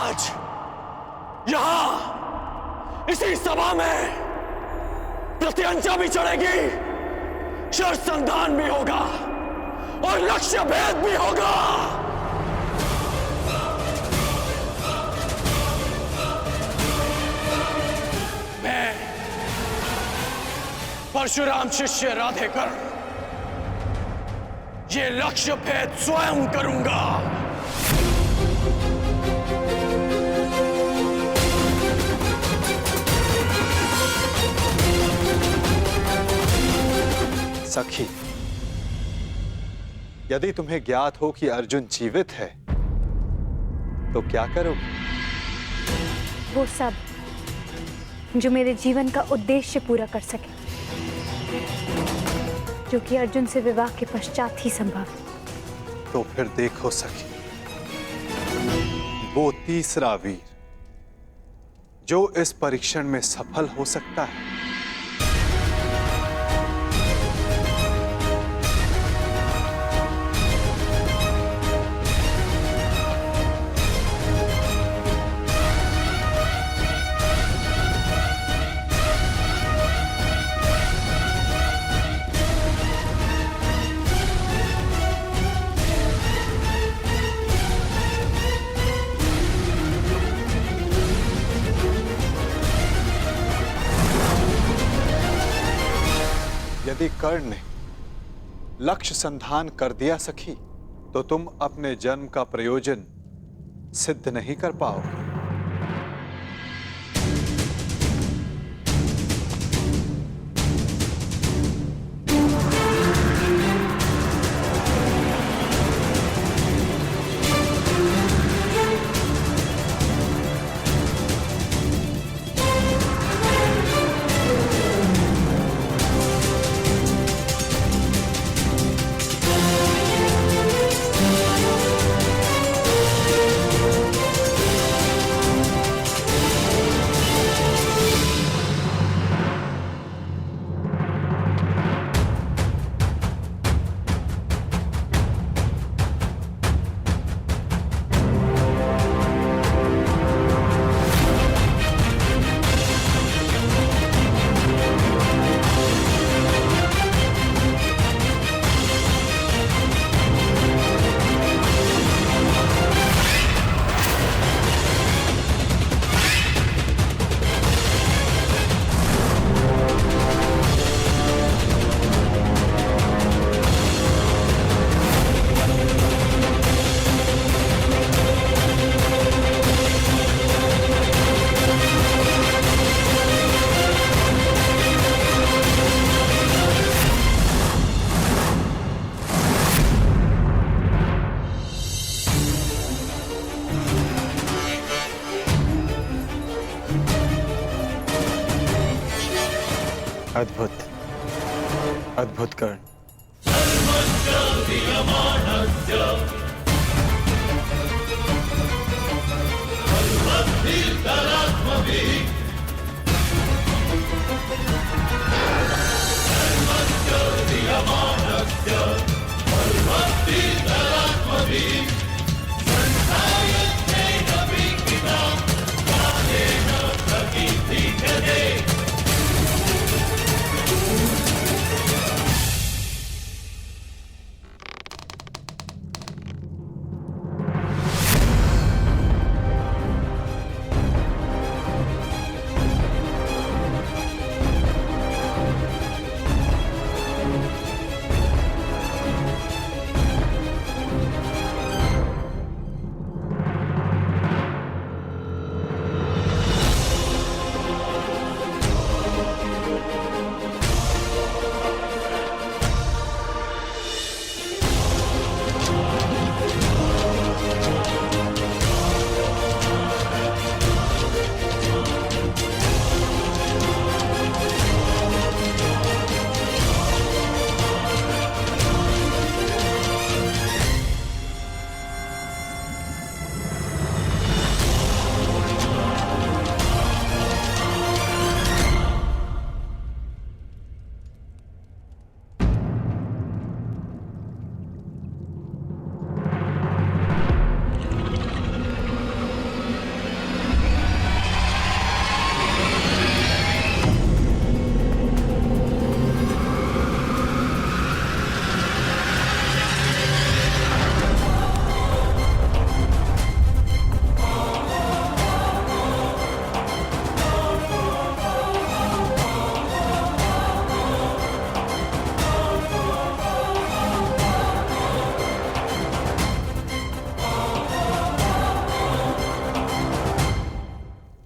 आज यहां इसी सभा में प्रत्यंचा भी चढ़ेगी, शर संधान भी होगा और लक्ष्य भेद भी होगा। मैं परशुराम शिष्य राधेकर ये लक्ष्य भेद स्वयं करूंगा। सखी, यदि तुम्हें ज्ञात हो कि अर्जुन जीवित है तो क्या करोगे? वो सब जो मेरे जीवन का उद्देश्य पूरा कर सके, जो कि अर्जुन से विवाह के पश्चात ही संभव है। तो फिर देखो सखी, वो तीसरा वीर जो इस परीक्षण में सफल हो सकता है, यदि कर्ण ने लक्ष्य संधान कर दिया सखी, तो तुम अपने जन्म का प्रयोजन सिद्ध नहीं कर पाओगे। अद्भुत, अद्भुत कर्ण।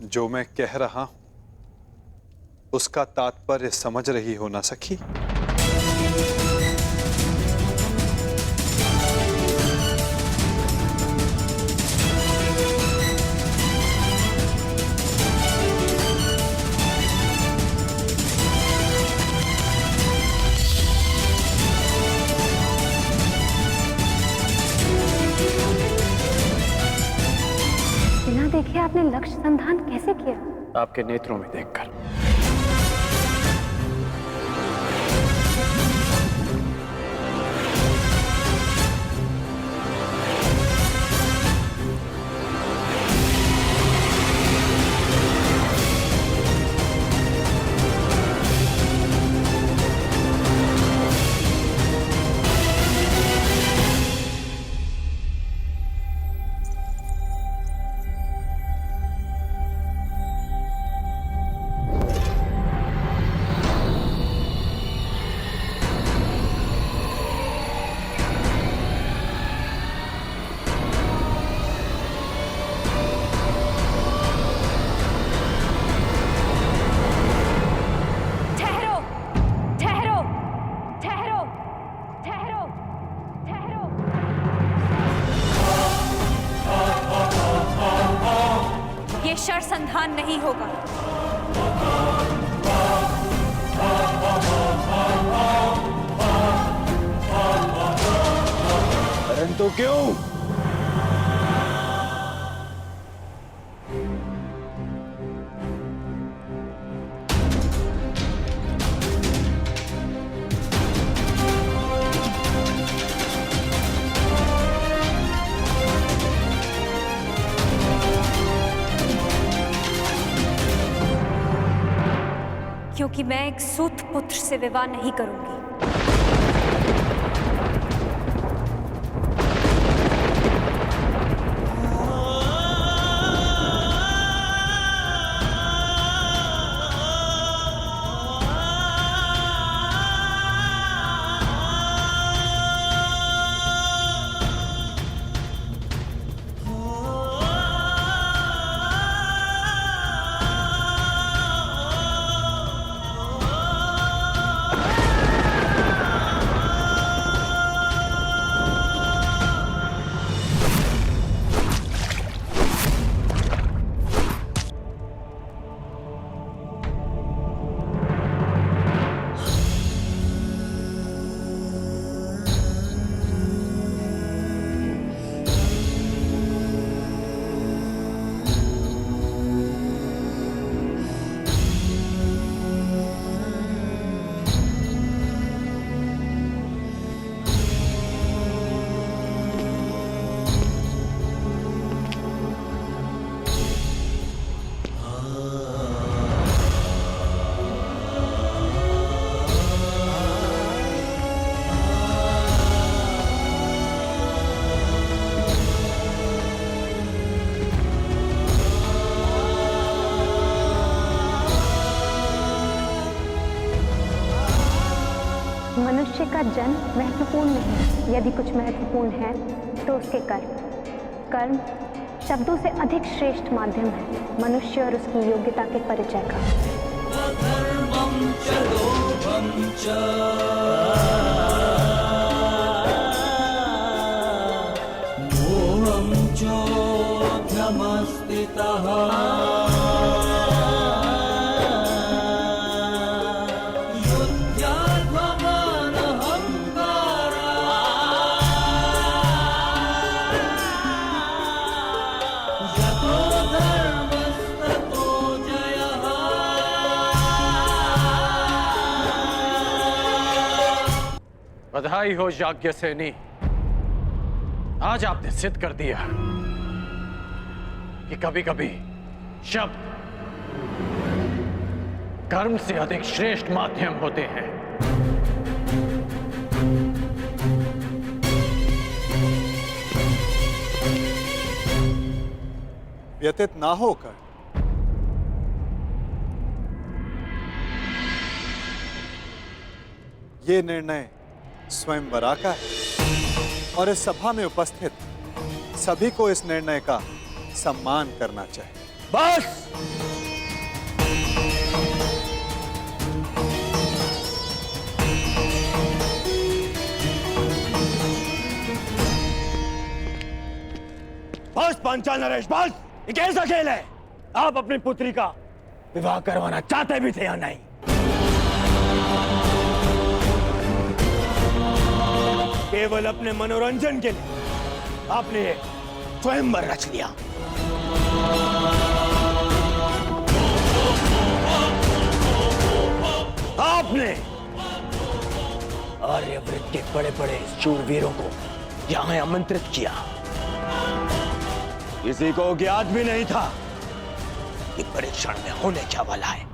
जो मैं कह रहा हूं उसका तात्पर्य समझ रही हो ना सखी? बिना देखे आपने लक्ष्य संधान कैसे किया? आपके नेत्रों में देखकर। ठहरो, ठहरो, ठहरो, ठहरो, ठहरो। ये शर संधान नहीं होगा। परंतु क्यों? क्योंकि मैं एक सूत पुत्र से विवाह नहीं करूंगी। मनुष्य का जन्म महत्वपूर्ण नहीं, यदि कुछ महत्वपूर्ण है तो उसके कर्म। कर्म शब्दों से अधिक श्रेष्ठ माध्यम है मनुष्य और उसकी योग्यता के परिचय का। बधाई हो याज्ञसेनी, आज आपने सिद्ध कर दिया कि कभी कभी शब्द कर्म से अधिक श्रेष्ठ माध्यम होते हैं। व्यतीत ना होकर ये निर्णय स्वयंवरा का है और इस सभा में उपस्थित सभी को इस निर्णय का सम्मान करना चाहिए। बस। बस पांचाल नरेश, बस। ये कैसा खेल है? आप अपनी पुत्री का विवाह करवाना चाहते भी थे या नहीं? केवल अपने मनोरंजन के लिए आपने ये स्वयंवर रच लिया। आपने आर्यव्रत के बड़े बड़े शूरवीरों को यहां आमंत्रित किया। किसी को ज्ञात भी नहीं था कि परीक्षण में होने क्या वाला है।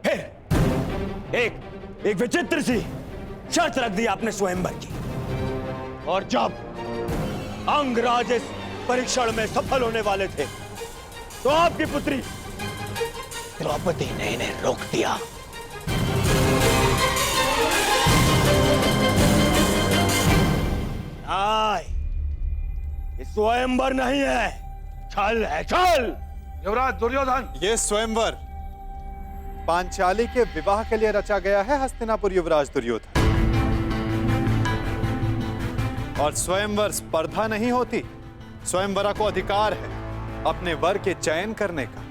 फिर एक विचित्र सी शर्त रख दी आपने स्वयंवर की, और जब अंगराज इस परीक्षण में सफल होने वाले थे तो आपकी पुत्री द्रौपदी ने इन्हें रोक दिया। ये स्वयंवर नहीं है, छल है, छल। युवराज दुर्योधन, ये स्वयंवर पांचाली के विवाह के लिए रचा गया है हस्तिनापुर युवराज दुर्योधन। और स्वयंवर स्पर्धा नहीं होती, स्वयंवरा को अधिकार है अपने वर के चयन करने का,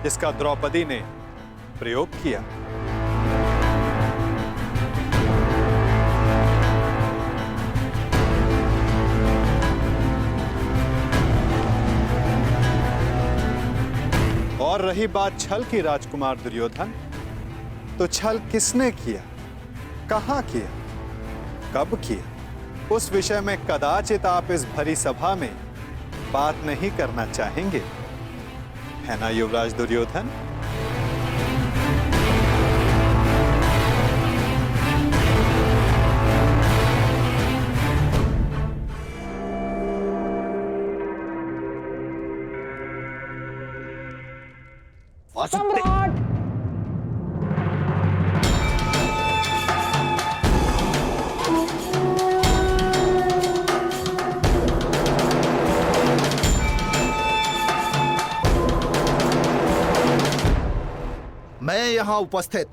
जिसका द्रौपदी ने प्रयोग किया। और रही बात छल की राजकुमार दुर्योधन, तो छल किसने किया, कहां किया, कब किया, उस विषय में कदाचित आप इस भरी सभा में बात नहीं करना चाहेंगे, है ना युवराज दुर्योधन? सम्राट! मैं यहां उपस्थित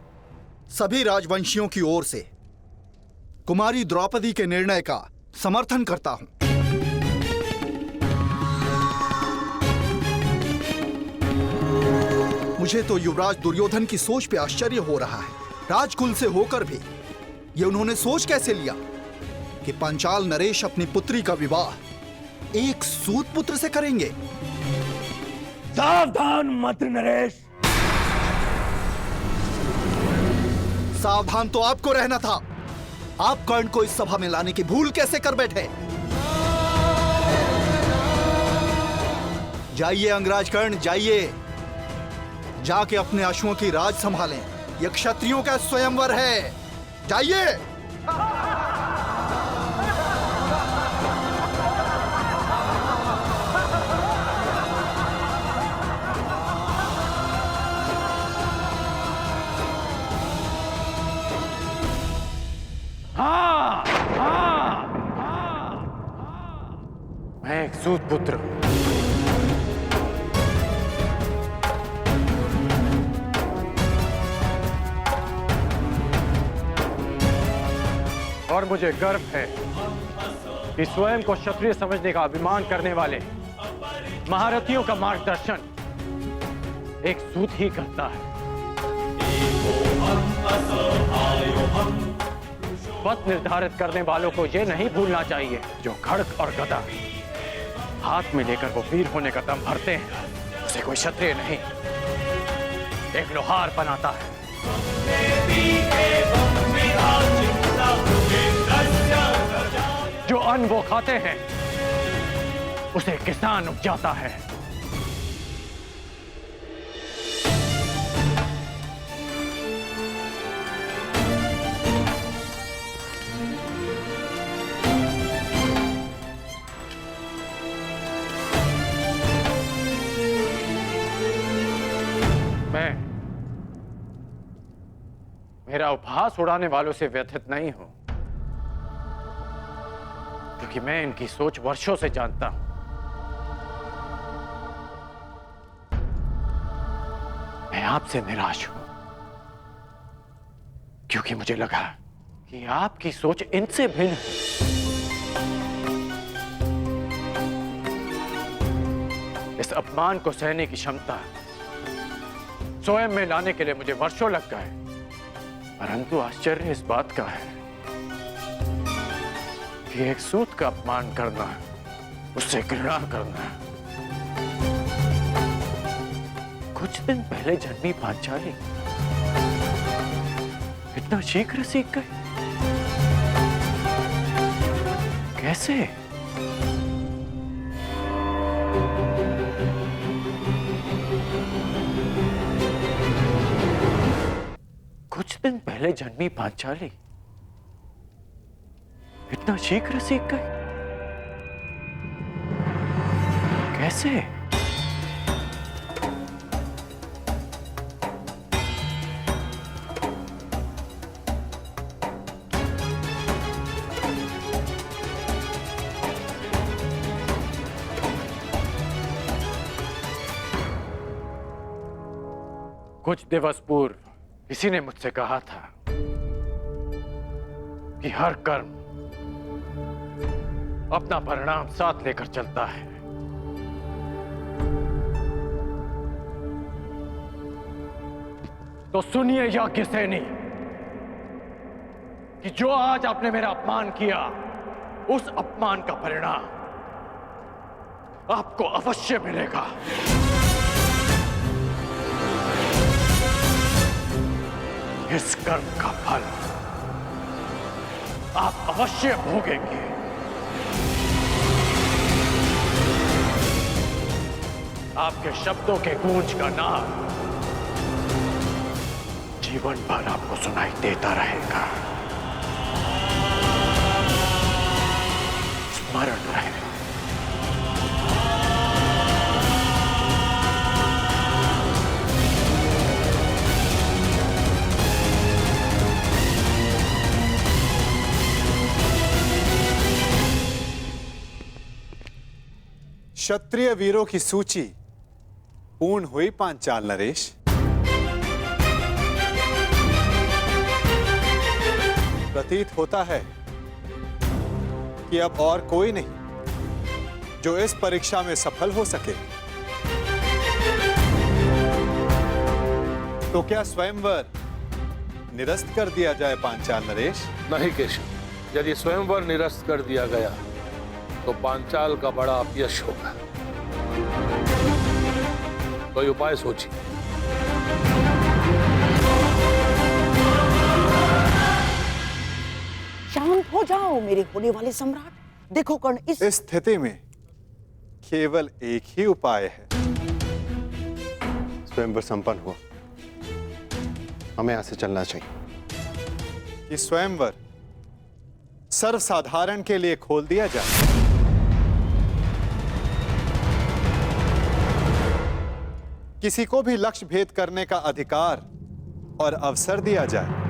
सभी राजवंशियों की ओर से कुमारी द्रौपदी के निर्णय का समर्थन करता हूं। मुझे तो युवराज दुर्योधन की सोच पे आश्चर्य हो रहा है। राजकुल से होकर भी ये उन्होंने सोच कैसे लिया कि पांचाल नरेश अपनी पुत्री का विवाह एक सूत पुत्र से करेंगे। सावधान मंत्री नरेश। सावधान तो आपको रहना था। आप कर्ण को इस सभा में लाने की भूल कैसे कर बैठे? जाइए अंगराज कर्ण, जाइए, जाके अपने अश्वों की राज संभालें। यह क्षत्रियों का स्वयंवर है, जाइए। हाँ, हाँ, हाँ, मैं एक सूत पुत्र हूं। और मुझे गर्व है कि स्वयं को क्षत्रिय समझने का अभिमान करने वाले महारथियों का मार्गदर्शन एक सूत ही करता है। पथ निर्धारित करने वालों को यह नहीं भूलना चाहिए, जो खड्ग और गदा हाथ में लेकर वो वीर होने का दम भरते हैं, उसे कोई क्षत्रिय नहीं, एक लोहार बनाता है। जो अन्न वो खाते हैं उसे किसान उपजाता है। मेरा उपहास उड़ाने वालों से व्यथित नहीं हूं, क्योंकि मैं इनकी सोच वर्षों से जानता हूं। आपसे निराश हूं, क्योंकि मुझे लगा कि आपकी सोच इनसे भिन्न है। इस अपमान को सहने की क्षमता स्वयं में लाने के लिए मुझे वर्षों लग गए, परंतु आश्चर्य इस बात का है कि एक सूत का अपमान करना, उससे घृणा करना, कुछ दिन पहले जन्मी पांचाली इतना शीघ्र सीख गए। कैसे? कुछ दिन पहले जन्मी पांचाली इतना शीघ्र सीख गए। कैसे? कुछ दिवस पूर्व किसी ने मुझसे कहा था कि हर कर्म अपना परिणाम साथ लेकर चलता है। तो सुनिए याज्ञसेनी कि जो आज आपने मेरा अपमान किया, उस अपमान का परिणाम आपको अवश्य मिलेगा। इस कर्म का फल आप अवश्य भोगेंगे। आपके शब्दों के गूंज का नाद जीवन भर आपको सुनाई देता रहेगा। स्मरण रहे। क्षत्रिय वीरों की सूची पूर्ण हुई पांचाल नरेश। प्रतीत होता है कि अब और कोई नहीं जो इस परीक्षा में सफल हो सके। तो क्या स्वयंवर निरस्त कर दिया जाए पांचाल नरेश? नहीं केशव, यदि स्वयंवर निरस्त कर दिया गया तो पांचाल का बड़ा अपयश होगा। कोई उपाय सोचिए। शांत हो जाओ मेरे होने वाले सम्राट। देखो कर्ण, इस स्थिति में केवल एक ही उपाय है। स्वयंवर संपन्न हुआ, हमें यहां से चलना चाहिए। कि स्वयंवर सर्वसाधारण के लिए खोल दिया जाए। किसी को भी लक्ष्य भेद करने का अधिकार और अवसर दिया जाए।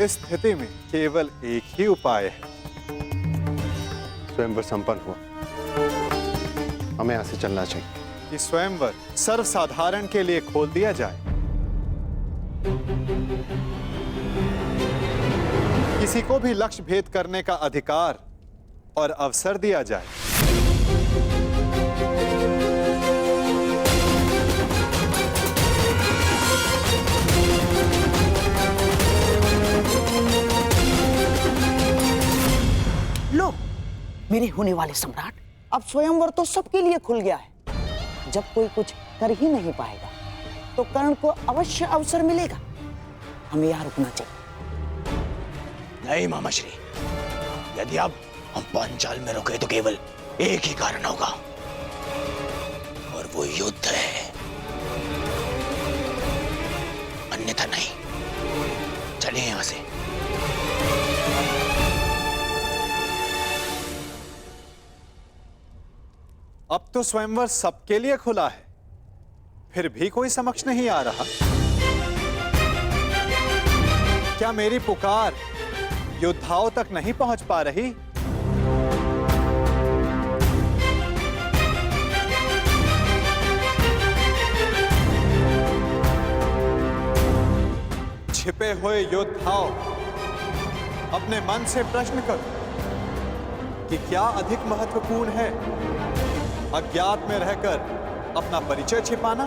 इस स्थिति में केवल एक ही उपाय है। स्वयंवर संपन्न हुआ, हमें यहां से चलना चाहिए। कि स्वयंवर सर्वसाधारण के लिए खोल दिया जाए। किसी को भी लक्ष्य भेद करने का अधिकार और अवसर दिया जाए। लो मेरे होने वाले सम्राट, अब स्वयंवर तो सबके लिए खुल गया है। जब कोई कुछ कर ही नहीं पाएगा तो कर्ण को अवश्य अवसर मिलेगा। हमें यहाँ रुकना चाहिए। नहीं मामाश्री, यदि अब हम पांचाल में रुके तो केवल एक ही कारण होगा, और वो युद्ध है, अन्यथा नहीं। चलिए यहां से। अब तो स्वयंवर सबके लिए खुला है, फिर भी कोई समक्ष नहीं आ रहा। क्या मेरी पुकार योद्धाओं तक नहीं पहुंच पा रही? छिपे हुए योद्धाओं, अपने मन से प्रश्न करो कि क्या अधिक महत्वपूर्ण है, अज्ञात में रहकर अपना परिचय छिपाना,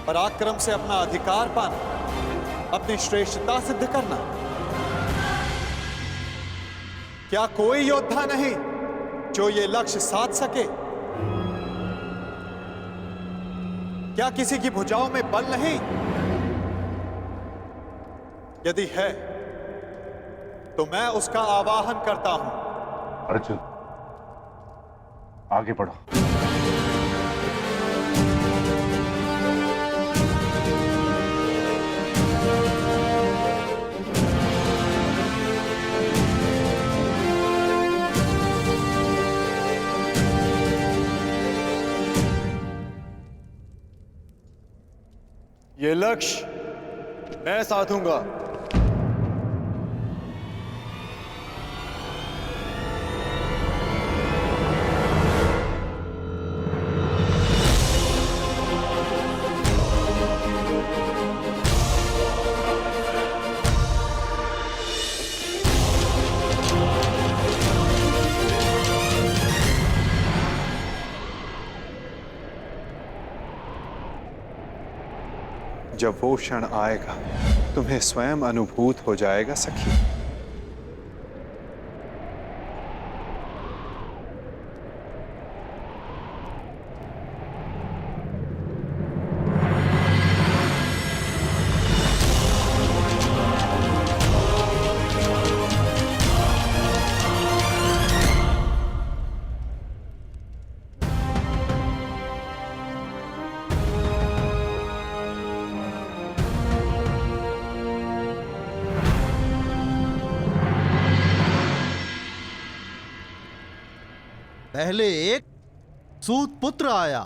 पराक्रम से अपना अधिकार पाना, अपनी श्रेष्ठता सिद्ध करना? क्या कोई योद्धा नहीं जो ये लक्ष्य साध सके? क्या किसी की भुजाओं में बल नहीं? यदि है तो मैं उसका आवाहन करता हूं। अर्जुन, आगे बढ़ो। ये लक्ष्य मैं साधूंगा। जब वो क्षण आएगा तुम्हें स्वयं अनुभूत हो जाएगा सखी। पहले एक सूत पुत्र आया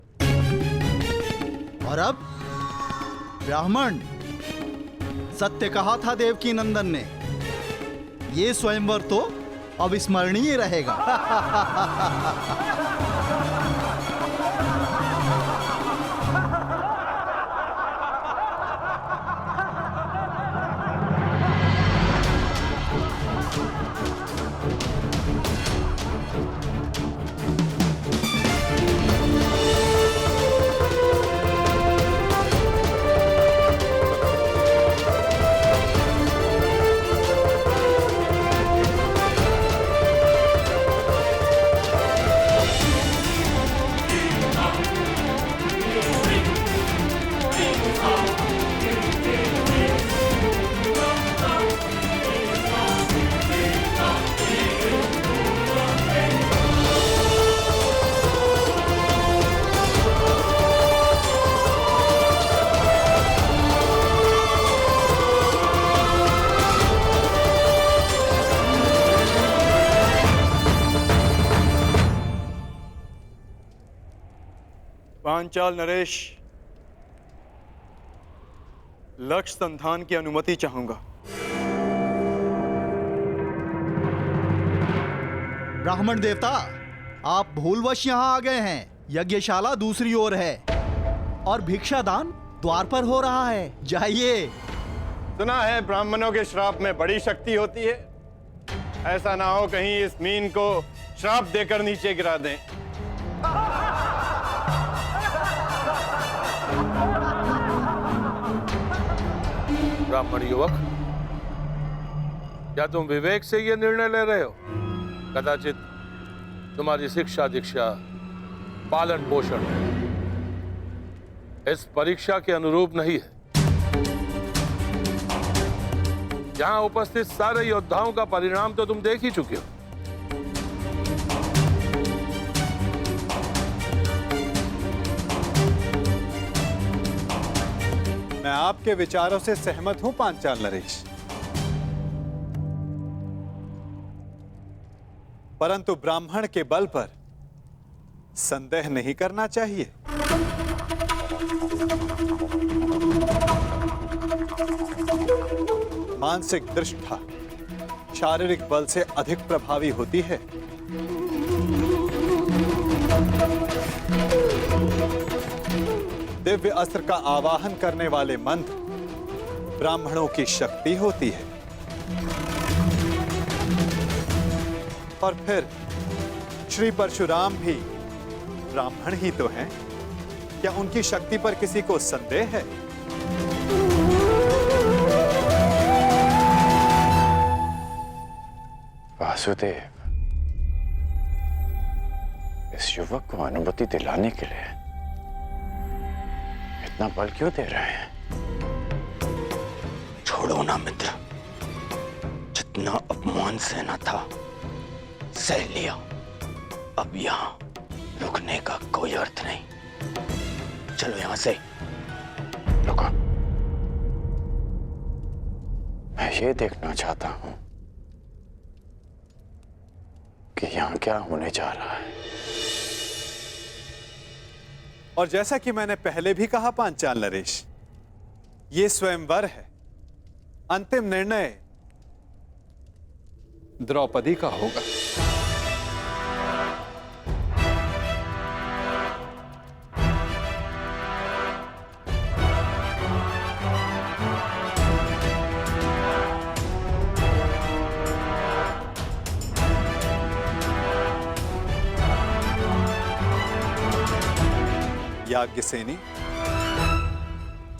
और अब ब्राह्मण। सत्य कहा था देवकी नंदन ने, ये स्वयंवर तो अविस्मरणीय रहेगा। पांचाल नरेश, लक्ष्य संधान की अनुमति चाहूंगा। ब्राह्मण देवता, आप भूलवश यहाँ आ गए हैं। यज्ञशाला दूसरी ओर है और भिक्षादान द्वार पर हो रहा है। जाइए। सुना है ब्राह्मणों के श्राप में बड़ी शक्ति होती है। ऐसा ना हो कहीं इस मीन को श्राप देकर नीचे गिरा दें। ब्राह्मण युवक, क्या तुम विवेक से यह निर्णय ले रहे हो? कदाचित तुम्हारी शिक्षा दीक्षा, पालन पोषण इस परीक्षा के अनुरूप नहीं है। यहां उपस्थित सारे योद्धाओं का परिणाम तो तुम देख ही चुके हो। मैं आपके विचारों से सहमत हूं पांचाल नरेश। परंतु ब्राह्मण के बल पर संदेह नहीं करना चाहिए। मानसिक दृष्टता शारीरिक बल से अधिक प्रभावी होती है। दिव्य अस्त्र का आवाहन करने वाले मंत्र ब्राह्मणों की शक्ति होती है। और फिर श्री परशुराम भी ब्राह्मण ही तो हैं। क्या उनकी शक्ति पर किसी को संदेह है? वासुदेव, इस युवक को अनुमति दिलाने के लिए इतना बल क्यों दे रहे हैं? छोड़ो ना मित्र, जितना अपमान सहना था सह लिया। अब यहां रुकने का कोई अर्थ नहीं। चलो यहां से। रुको, मैं ये देखना चाहता हूं कि यहां क्या होने जा रहा है। और जैसा कि मैंने पहले भी कहा पांचाल नरेश, ये स्वयंवर है। अंतिम निर्णय द्रौपदी का होगा। याज्ञसेनी,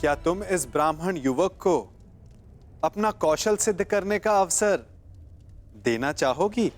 क्या तुम इस ब्राह्मण युवक को अपना कौशल सिद्ध करने का अवसर देना चाहोगी?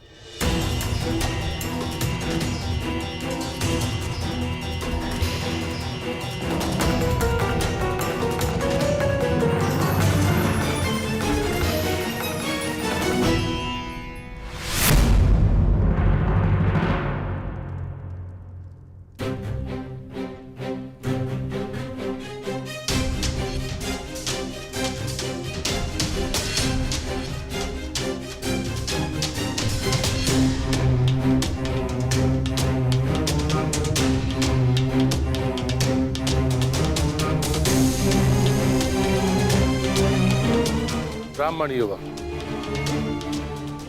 ब्राह्मण युवक,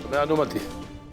तुम्हें अनुमति है।